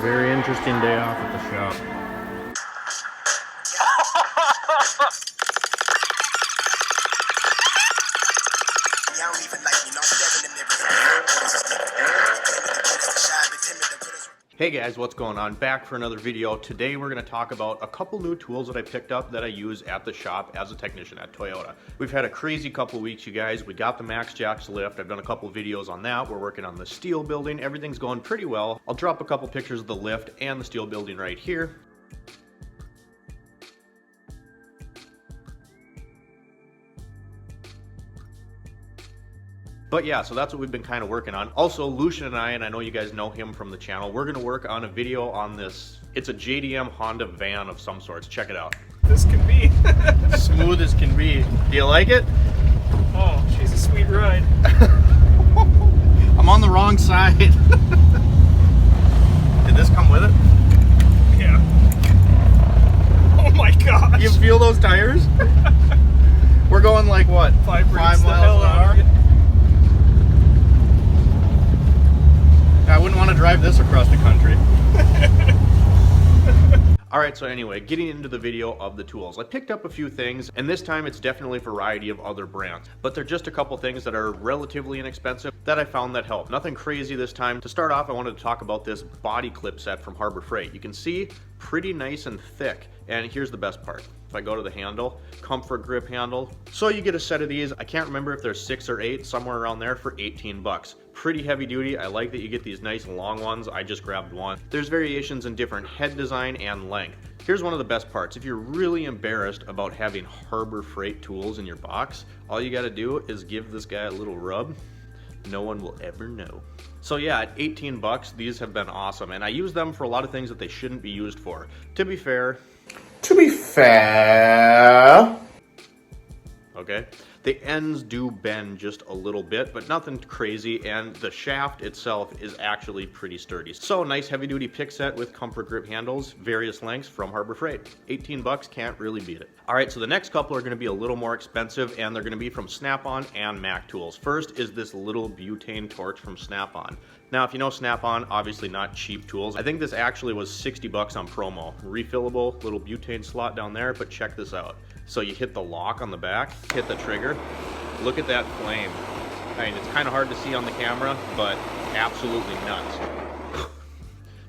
Very interesting day off at the shop. Hey guys, what's going on? Back for another video. Today we're going to talk about a couple new tools that I picked up that I use at the shop as a technician at Toyota. We've had a crazy couple weeks, you guys. We got the Max Jacks lift. I've done a couple videos on that. We're working on the steel building. Everything's going pretty well. I'll drop a couple pictures of the lift and the steel building right here. But yeah, so that's what we've been kind of working on. Also, Lucian and I know you guys know him from the channel, we're gonna work on a video on this. It's a JDM Honda van of some sorts. Check it out. This can be. Smooth as can be. Do you like it? Oh, she's a sweet ride. I'm on the wrong side. Did this come with it? Yeah. Oh my gosh. You feel those tires? We're going like what? 5 miles an hour? I wouldn't want to drive this across the country. Alright, so anyway, getting into the video of the tools. I picked up a few things, and this time it's definitely a variety of other brands. But they're just a couple things that are relatively inexpensive that I found that help. Nothing crazy this time. To start off, I wanted to talk about this body clip set from Harbor Freight. You can see, pretty nice and thick. And here's the best part. If I go to the handle, comfort grip handle. So you get a set of these. I can't remember if there's 6 or 8, somewhere around there, for 18 bucks. Pretty heavy duty. I like that you get these nice long ones. I just grabbed one. There's variations in different head design and length. Here's one of the best parts. If you're really embarrassed about having Harbor Freight tools in your box, all you gotta do is give this guy a little rub. No one will ever know. So yeah, at 18 bucks, these have been awesome, and I use them for a lot of things that they shouldn't be used for. To be fair, okay, the ends do bend just a little bit, but nothing crazy, and the shaft itself is actually pretty sturdy. So nice heavy duty pick set with comfort grip handles, various lengths from Harbor Freight. 18 bucks, can't really beat it. All right, so the next couple are gonna be a little more expensive, and they're gonna be from Snap-on and Mac Tools. First is this little Butane Torch from Snap-on. Now, if you know Snap-on, obviously not cheap tools. I think this actually was 60 bucks on promo. Refillable little butane slot down there, but check this out. So you hit the lock on the back, hit the trigger, look at that flame. I mean, it's kind of hard to see on the camera, but absolutely nuts.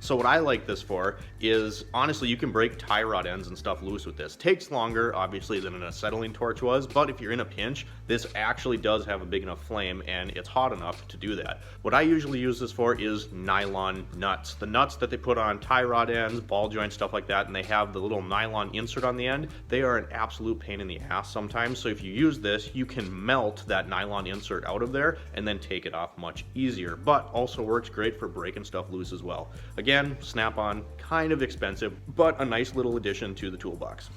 So what I like this for is, honestly, you can break tie rod ends and stuff loose with this. Takes longer, obviously, than an acetylene torch was, but if you're in a pinch, this actually does have a big enough flame, and it's hot enough to do that. What I usually use this for is nylon nuts. The nuts that they put on tie rod ends, ball joints, stuff like that, and they have the little nylon insert on the end. They are an absolute pain in the ass sometimes, so if you use this, you can melt that nylon insert out of there and then take it off much easier, but also works great for breaking stuff loose as well. Again, Snap-on, kind of expensive, but a nice little addition to the toolbox.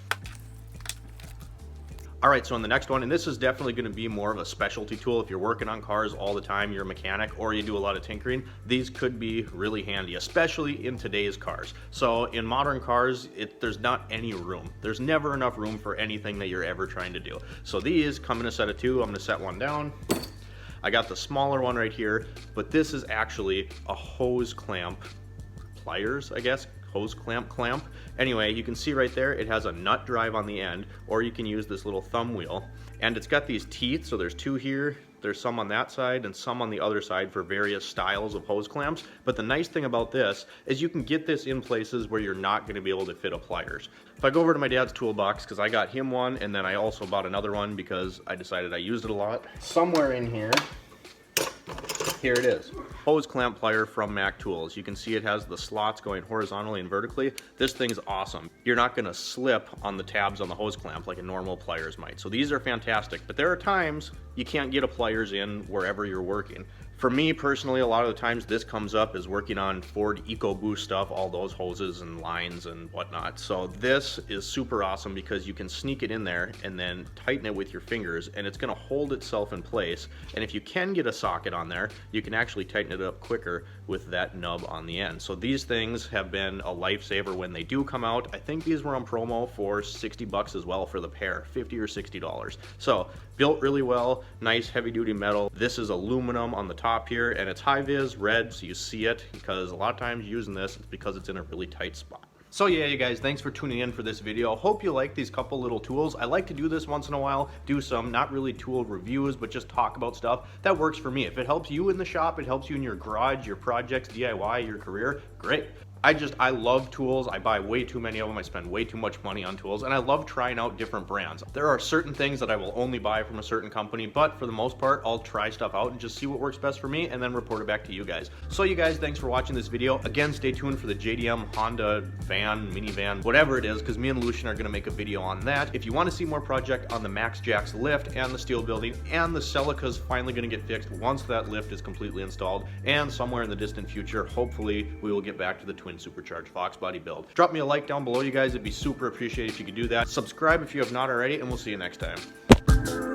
All right, so on the next one, and this is definitely going to be more of a specialty tool if you're working on cars all the time, you're a mechanic, or you do a lot of tinkering, these could be really handy, especially in today's cars. So in modern cars, there's not any room. There's never enough room for anything that you're ever trying to do. So these come in a set of 2. I'm going to set one down. I got the smaller one right here, but this is actually a hose clamp. Pliers, I guess, hose clamp. Anyway, you can see right there, it has a nut drive on the end, or you can use this little thumb wheel. And it's got these teeth, so there's 2 here, there's some on that side and some on the other side for various styles of hose clamps. But the nice thing about this is you can get this in places where you're not gonna be able to fit a pliers. If I go over to my dad's toolbox, because I got him one, and then I also bought another one because I decided I used it a lot. Somewhere in here, here it is. Hose clamp plier from Mac Tools. You can see it has the slots going horizontally and vertically. This thing's awesome. You're not gonna slip on the tabs on the hose clamp like a normal pliers might. So these are fantastic, but there are times you can't get a pliers in wherever you're working. For me personally, a lot of the times this comes up as working on Ford EcoBoost stuff, all those hoses and lines and whatnot. So this is super awesome because you can sneak it in there and then tighten it with your fingers, and it's gonna hold itself in place. And if you can get a socket on there, you can actually tighten it up quicker with that nub on the end. So these things have been a lifesaver when they do come out. I think these were on promo for 60 bucks as well for the pair, 50 or $60. So built really well, nice heavy duty metal. This is aluminum on the top here, and it's high vis red, so you see it, because a lot of times using this, it's because it's in a really tight spot. So yeah, you guys, thanks for tuning in for this video. Hope you like these couple little tools. I like to do this once in a while, do some not really tool reviews, but just talk about stuff that works for me. If it helps you in the shop, it helps you in your garage, your projects, DIY, your career, great. I love tools. I buy way too many of them. I spend way too much money on tools, and I love trying out different brands. There are certain things that I will only buy from a certain company, but for the most part, I'll try stuff out and just see what works best for me and then report it back to you guys. So you guys, thanks for watching this video. Again, stay tuned for the JDM Honda van, minivan, whatever it is, because me and Lucian are going to make a video on that. If you want to see more project on the Max Jacks lift and the steel building, and the Celica's finally going to get fixed once that lift is completely installed, and somewhere in the distant future, hopefully, we will get back to the twin supercharged Fox body build. Drop me a like down below, you guys. It'd be super appreciated if you could do that. Subscribe if you have not already, and we'll see you next time.